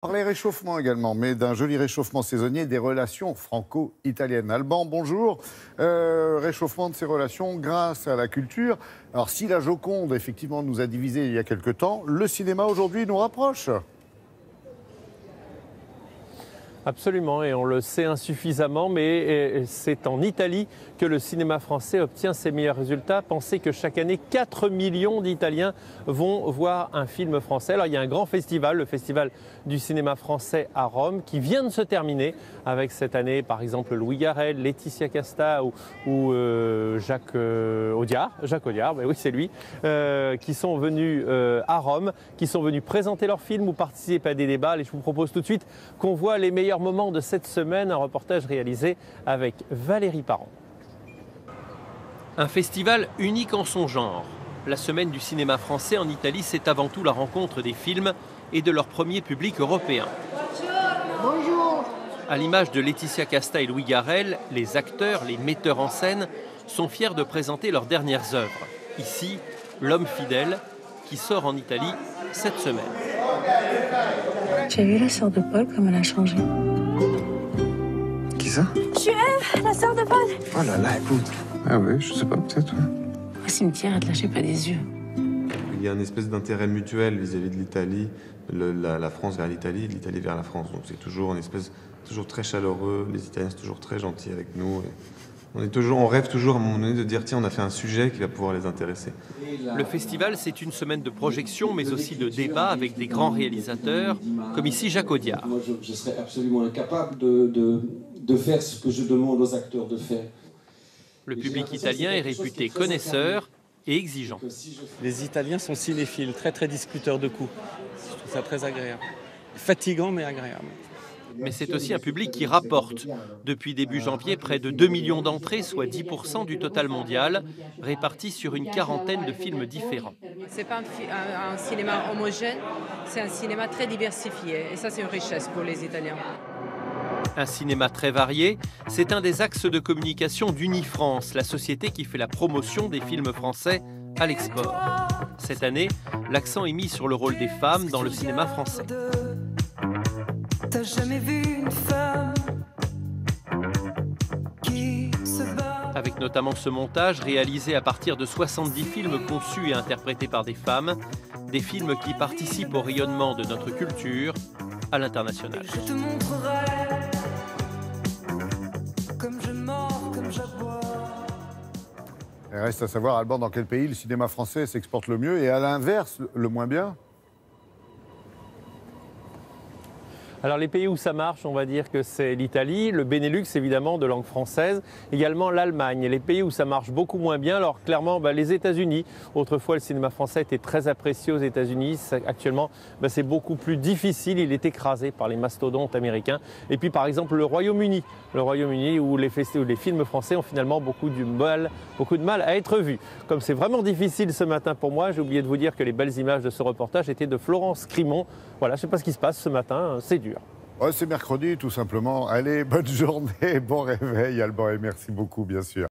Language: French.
Par les réchauffements également, mais d'un joli réchauffement saisonnier des relations franco-italiennes. Alban, bonjour. Réchauffement de ces relations grâce à la culture. Alors si la Joconde, effectivement, nous a divisés il y a quelque temps, le cinéma aujourd'hui nous rapproche. Absolument, et on le sait insuffisamment, mais c'est en Italie que le cinéma français obtient ses meilleurs résultats. Pensez que chaque année, 4 millions d'Italiens vont voir un film français. Alors il y a un grand festival, le Festival du cinéma français à Rome, qui vient de se terminer avec cette année, par exemple, Louis Garrel, Laetitia Casta ou Jacques Audiard, ben oui c'est lui, qui sont venus à Rome, qui sont venus présenter leurs films ou participer à des débats. Et je vous propose tout de suite qu'on voit les meilleurs moments de cette semaine, un reportage réalisé avec Valérie Parent. Un festival unique en son genre. La semaine du cinéma français en Italie, c'est avant tout la rencontre des films et de leur premier public européen. Bonjour. À l'image de Laetitia Casta et Louis Garrel, les acteurs, les metteurs en scène sont fiers de présenter leurs dernières œuvres. Ici, L'homme fidèle, qui sort en Italie cette semaine. Tu as vu la sœur de Paul, comme elle a changé? Qui ça? Je suis Ève, la sœur de Paul. Oh là là, écoute. Ah oui, je sais pas, peut-être. Au cimetière, elle te lâchait pas des yeux. Il y a une espèce d'intérêt mutuel vis-à-vis de l'Italie, la France vers l'Italie, l'Italie vers la France. Donc c'est toujours une espèce, toujours très chaleureux. Les Italiens sont toujours très gentils avec nous. On rêve toujours à un moment donné de dire tiens, on a fait un sujet qui va pouvoir les intéresser. Le festival, c'est une semaine de projection, mais aussi de débat avec des grands réalisateurs, comme ici Jacques Audiard. Moi, je serais absolument incapable de faire ce que je demande aux acteurs de faire. Le public italien est réputé connaisseur et exigeant. Les Italiens sont cinéphiles, très discuteurs de coups. Je trouve ça très agréable. Fatigant, mais agréable. Mais c'est aussi un public qui rapporte. Depuis début janvier, près de 2 millions d'entrées, soit 10% du total mondial, répartis sur une quarantaine de films différents. Ce n'est pas un cinéma homogène, c'est un cinéma très diversifié. Et ça, c'est une richesse pour les Italiens. Un cinéma très varié, c'est un des axes de communication d'Unifrance, la société qui fait la promotion des films français à l'export. Cette année, l'accent est mis sur le rôle des femmes dans le cinéma français. T'as jamais vu une femme qui se bat? Avec notamment ce montage réalisé à partir de 70 films conçus et interprétés par des femmes, des films qui participent au rayonnement de notre culture à l'international. Je te montrerai comme je mords, comme j'aboie. Il reste à savoir, Alban, dans quel pays le cinéma français s'exporte le mieux et à l'inverse, le moins bien. Alors les pays où ça marche, on va dire que c'est l'Italie, le Benelux évidemment de langue française, également l'Allemagne. Et les pays où ça marche beaucoup moins bien, alors clairement les États-Unis. Autrefois le cinéma français était très apprécié aux États-Unis, actuellement c'est beaucoup plus difficile, il est écrasé par les mastodontes américains. Et puis par exemple le Royaume-Uni où les films français ont finalement beaucoup de mal à être vus. Comme c'est vraiment difficile ce matin pour moi, j'ai oublié de vous dire que les belles images de ce reportage étaient de Florence Crimon. Voilà, je ne sais pas ce qui se passe ce matin, c'est dur. Ouais, c'est mercredi, tout simplement. Allez, bonne journée, bon réveil, Alban, et merci beaucoup, bien sûr.